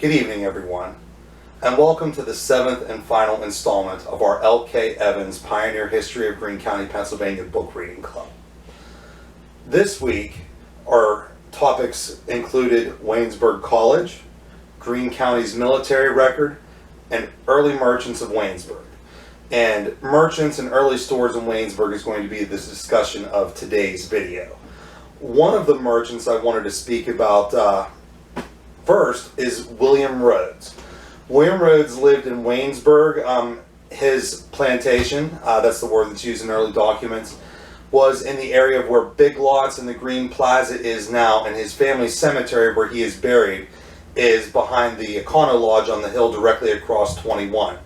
Good evening, everyone, and welcome to the 7th and final installment of our L.K. Evans Pioneer History of Greene County, Pennsylvania Book Reading Club. This week, our topics included Waynesburg College, Greene County's military record, and early merchants of Waynesburg. And merchants and early stores in Waynesburg is going to be the discussion of today's video. One of the merchants I wanted to speak about first is William Rhodes. William Rhodes lived in Waynesburg. His plantation, that's the word that's used in early documents, was in the area of where Big Lots and the Green Plaza is now, and his family cemetery where he is buried is behind the Econo Lodge on the hill directly across 21.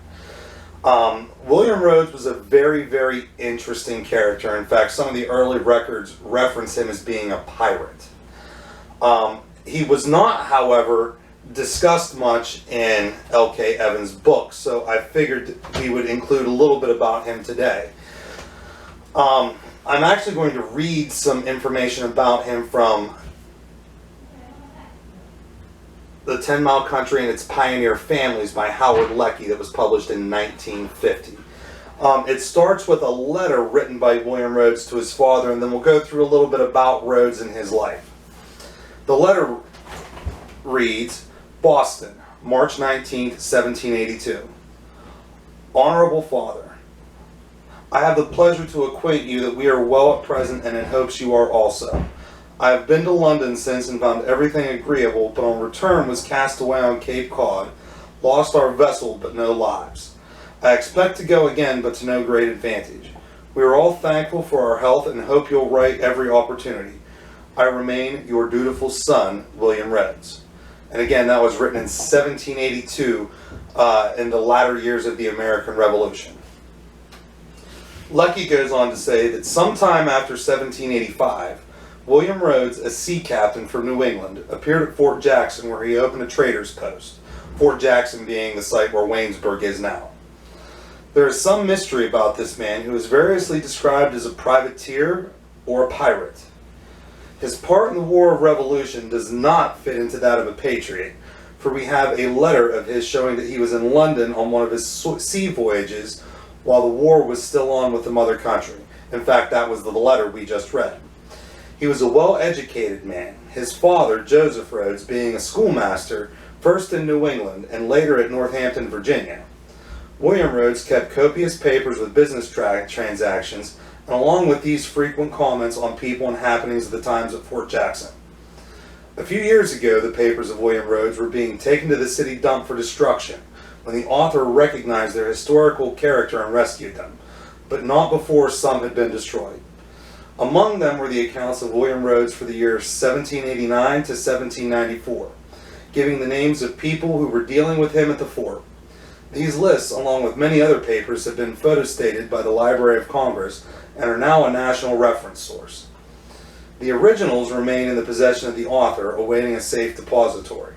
William Rhodes was a very, very interesting character. In fact, some of the early records reference him as being a pirate. He was not, however, discussed much in L.K. Evans' book, so I figured we would include a little bit about him today. I'm actually going to read some information about him from The 10 Mile Country and Its Pioneer Families by Howard Lecky that was published in 1950. It starts with a letter written by William Rhodes to his father, and then we'll go through a little bit about Rhodes and his life. The letter reads, Boston, March 19, 1782. Honorable Father, I have the pleasure to acquaint you that we are well at present and in hopes you are also. I have been to London since and found everything agreeable, but on return was cast away on Cape Cod, lost our vessel but no lives. I expect to go again, but to no great advantage. We are all thankful for our health and hope you'll write every opportunity. I remain your dutiful son, William Rhodes. And again, that was written in 1782 in the latter years of the American Revolution. Lecky goes on to say that sometime after 1785, William Rhodes, a sea captain from New England, appeared at Fort Jackson where he opened a trader's post, Fort Jackson being the site where Waynesburg is now. There is some mystery about this man who is variously described as a privateer or a pirate. His part in the War of Revolution does not fit into that of a patriot, for we have a letter of his showing that he was in London on one of his sea voyages while the war was still on with the mother country. In fact, that was the letter we just read. He was a well-educated man, his father, Joseph Rhodes, being a schoolmaster, first in New England and later at Northampton, Virginia. William Rhodes kept copious papers with business transactions, and along with these frequent comments on people and happenings of the times at Fort Jackson. A few years ago, the papers of William Rhodes were being taken to the city dump for destruction, when the author recognized their historical character and rescued them, but not before some had been destroyed. Among them were the accounts of William Rhodes for the years 1789 to 1794, giving the names of people who were dealing with him at the fort. These lists, along with many other papers, have been photostated by the Library of Congress and are now a national reference source. The originals remain in the possession of the author, awaiting a safe depository.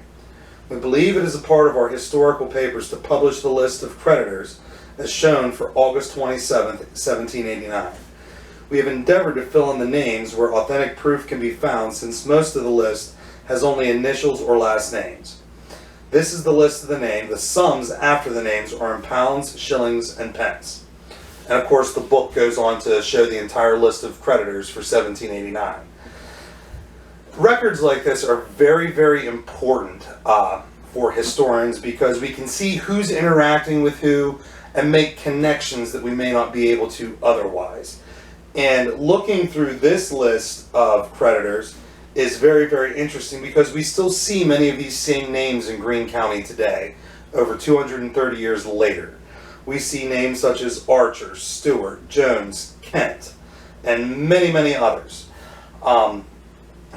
We believe it is a part of our historical papers to publish the list of creditors as shown for August 27, 1789. We have endeavored to fill in the names where authentic proof can be found, since most of the list has only initials or last names. This is the list of the name. The sums after the names are in pounds, shillings, and pence. And of course, the book goes on to show the entire list of creditors for 1789. Records like this are very, very important for historians, because we can see who's interacting with who and make connections that we may not be able to otherwise. And looking through this list of creditors is very, very interesting, because we still see many of these same names in Greene County today, over 230 years later. We see names such as Archer, Stewart, Jones, Kent, and many, many others.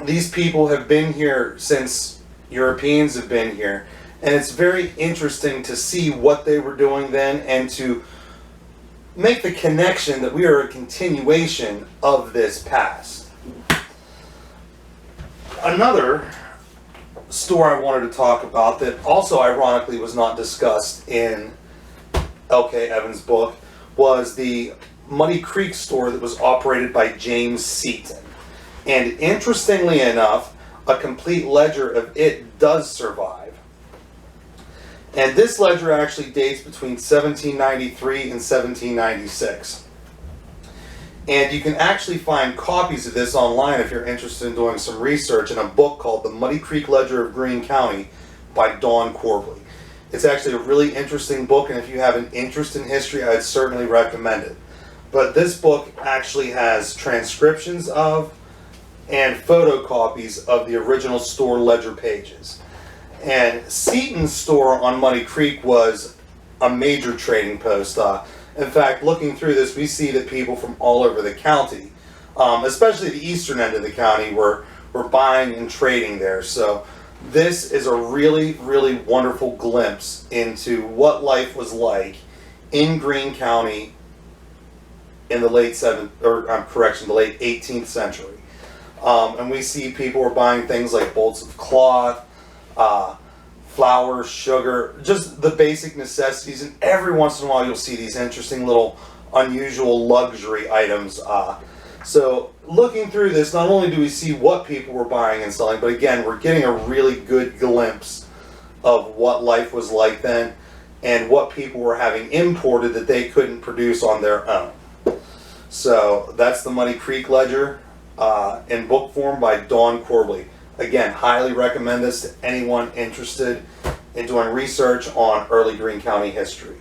These people have been here since Europeans have been here, and it's very interesting to see what they were doing then and to make the connection that we are a continuation of this past. Another store I wanted to talk about that also ironically was not discussed in L.K. Evans' book was the Muddy Creek store that was operated by James Seaton. And interestingly enough, a complete ledger of it does survive. And this ledger actually dates between 1793 and 1796. And you can actually find copies of this online if you're interested in doing some research in a book called The Muddy Creek Ledger of Greene County by Don Corbally. It's actually a really interesting book, and if you have an interest in history, I'd certainly recommend it. But this book actually has transcriptions of and photocopies of the original store ledger pages. And Seaton's store on Muddy Creek was a major trading post. In fact, looking through this, we see that people from all over the county, especially the eastern end of the county, were buying and trading there. So this is a really, really wonderful glimpse into what life was like in Greene County in the late the late 18th century. And we see people were buying things like bolts of cloth, flour, sugar, just the basic necessities, and every once in a while you'll see these interesting little unusual luxury items. So looking through this, not only do we see what people were buying and selling, but again, we're getting a really good glimpse of what life was like then and what people were having imported that they couldn't produce on their own. So that's the Muddy Creek Ledger in book form by Don Corbally. Again, highly recommend this to anyone interested in doing research on early Greene County history.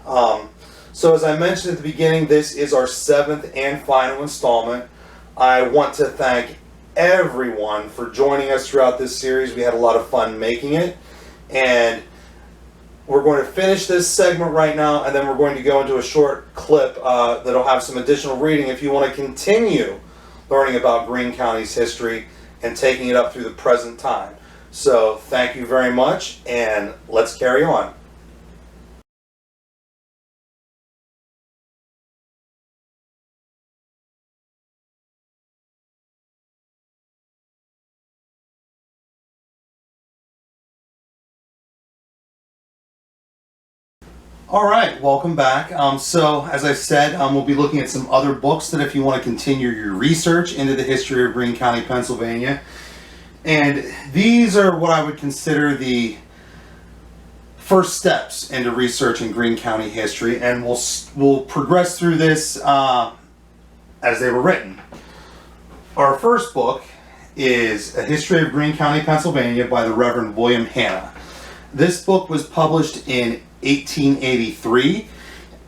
So as I mentioned at the beginning, this is our 7th and final installment. I want to thank everyone for joining us throughout this series. We had a lot of fun making it, and we're going to finish this segment right now, and then we're going to go into a short clip that'll have some additional reading if you want to continue learning about Greene County's history and taking it up through the present time. So thank you very much, and let's carry on. All right, welcome back. So as I said, we'll be looking at some other books that if you want to continue your research into the history of Greene County, Pennsylvania. And these are what I would consider the first steps into researching Greene County history, and we'll progress through this as they were written. Our first book is A History of Greene County, Pennsylvania by the Reverend William Hanna. This book was published in 1883,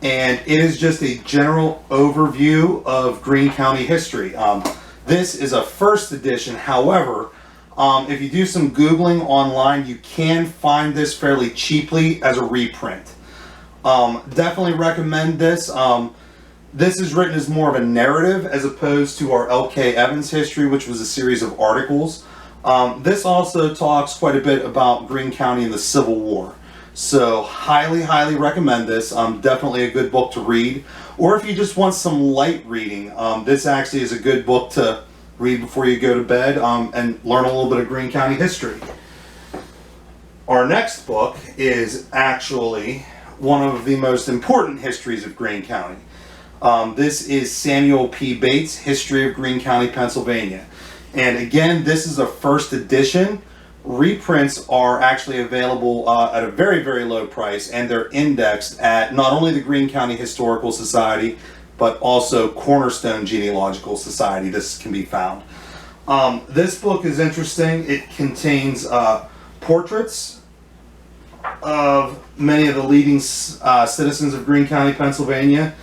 and it is just a general overview of Greene County history. This is a first edition. However, if you do some Googling online, you can find this fairly cheaply as a reprint. Definitely recommend this. This is written as more of a narrative as opposed to our L.K. Evans history, which was a series of articles. This also talks quite a bit about Greene County and the Civil War. So highly, highly recommend this. Definitely a good book to read. Or if you just want some light reading, this actually is a good book to read before you go to bed and learn a little bit of Greene County history. Our next book is actually one of the most important histories of Greene County. This is Samuel P. Bates' History of Greene County, Pennsylvania. And again, this is a first edition. Reprints are actually available at a very, very low price, and they're indexed at not only the Greene County Historical Society, but also Cornerstone Genealogical Society. This can be found. This book is interesting. It contains portraits of many of the leading citizens of Greene County, Pennsylvania,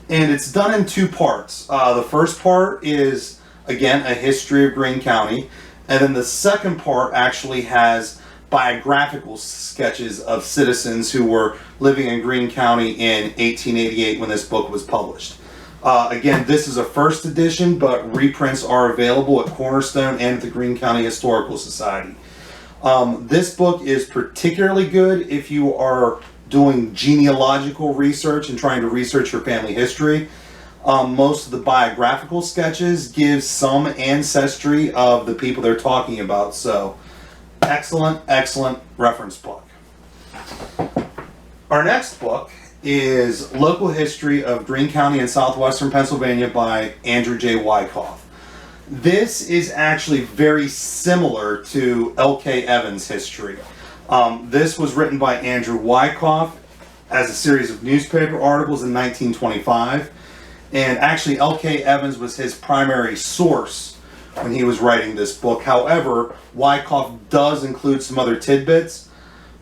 and it's done in two parts. The first part is, again, a history of Greene County. And then the second part actually has biographical sketches of citizens who were living in Greene County in 1888 when this book was published. Again, this is a first edition, but reprints are available at Cornerstone and the Greene County Historical Society. This book is particularly good if you are doing genealogical research and trying to research your family history. Most of the biographical sketches give some ancestry of the people they're talking about. So, excellent, excellent reference book. Our next book is Local History of Greene County and Southwestern Pennsylvania by Andrew J. Wyckoff. This is actually very similar to L.K. Evans' history. This was written by Andrew Wyckoff as a series of newspaper articles in 1925. And actually, L.K. Evans was his primary source when he was writing this book. However, Wyckoff does include some other tidbits.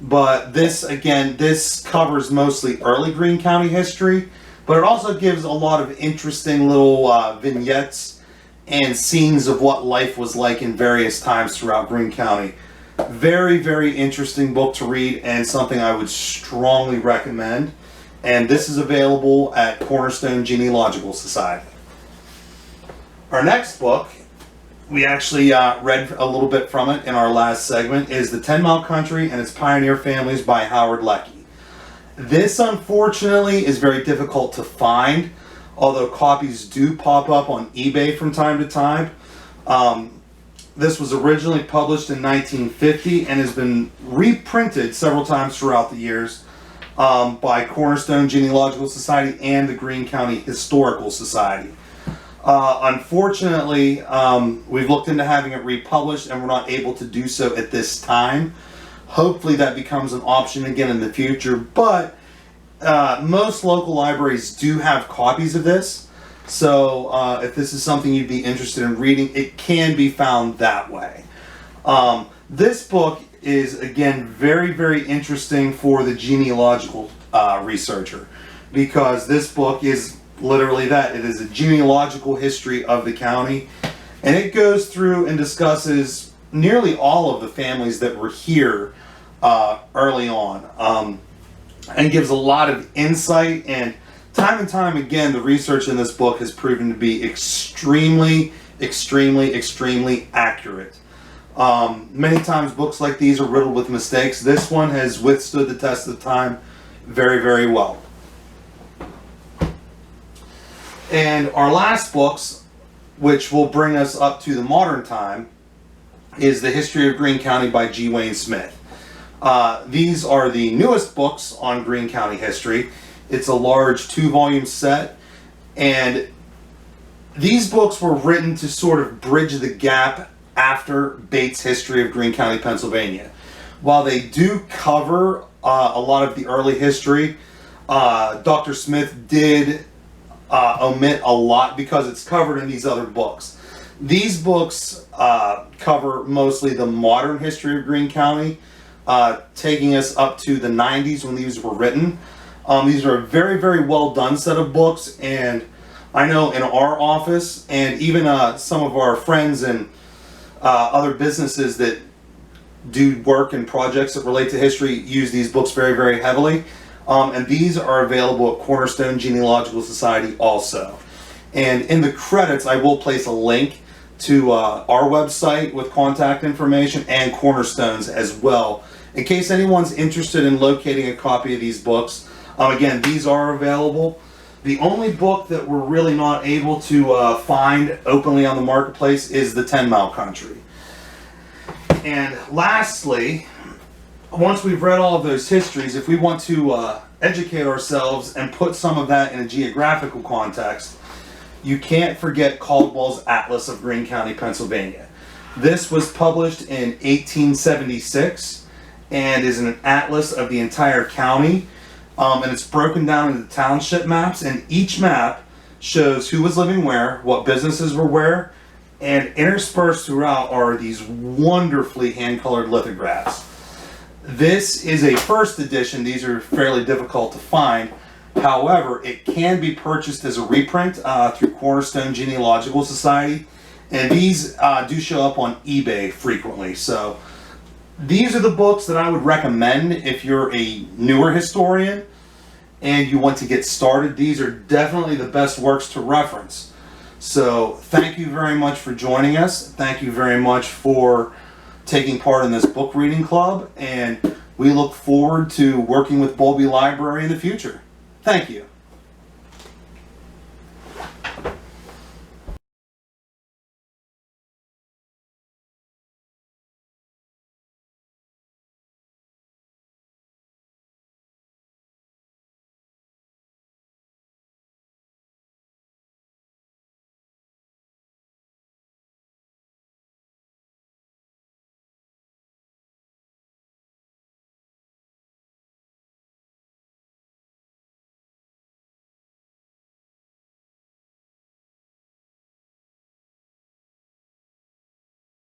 But this, again, this covers mostly early Greene County history. But it also gives a lot of interesting little vignettes and scenes of what life was like in various times throughout Greene County. Very, very interesting book to read and something I would strongly recommend. And this is available at Cornerstone Genealogical Society. Our next book, we actually read a little bit from it in our last segment, is The 10 Mile Country and Its Pioneer Families by Howard Leckie. This, unfortunately, is very difficult to find, although copies do pop up on eBay from time to time. This was originally published in 1950 and has been reprinted several times throughout the years by Cornerstone Genealogical Society and the Greene County Historical Society. Unfortunately, we've looked into having it republished and we're not able to do so at this time. Hopefully that becomes an option again in the future, but most local libraries do have copies of this. So if this is something you'd be interested in reading, it can be found that way. This book is, again, very, very interesting for the genealogical researcher, because this book is literally that. It is a genealogical history of the county, and it goes through and discusses nearly all of the families that were here early on, and gives a lot of insight. And time again, the research in this book has proven to be extremely, extremely, extremely accurate. Many times books like these are riddled with mistakes. This one has withstood the test of time very, very well. And our last books, which will bring us up to the modern time, is The History of Greene County by G. Wayne Smith. These are the newest books on Greene County history. It's a large 2-volume set, and these books were written to sort of bridge the gap after Bates' History of Greene County, Pennsylvania. While they do cover a lot of the early history, Dr. Smith did omit a lot because it's covered in these other books. These books cover mostly the modern history of Greene County, taking us up to the 90s when these were written. These are a very, very well done set of books, and I know in our office and even some of our friends and other businesses that do work and projects that relate to history use these books very, very heavily. And these are available at Cornerstone Genealogical Society also. And in the credits, I will place a link to our website with contact information and Cornerstone's as well, in case anyone's interested in locating a copy of these books. Again, these are available. The only book that we're really not able to find openly on the marketplace is The 10 Mile Country. And lastly, once we've read all of those histories, if we want to educate ourselves and put some of that in a geographical context, you can't forget Caldwell's Atlas of Greene County, Pennsylvania. This was published in 1876 and is an atlas of the entire county. And it's broken down into township maps, and each map shows who was living where, what businesses were where, and interspersed throughout are these wonderfully hand-colored lithographs. This is a first edition. These are fairly difficult to find. However, it can be purchased as a reprint through Cornerstone Genealogical Society, and these do show up on eBay frequently. So these are the books that I would recommend if you're a newer historian and you want to get started. These are definitely the best works to reference. So thank you very much for joining us. Thank you very much for taking part in this book reading club, and we look forward to working with Bowlby Library in the future. Thank you.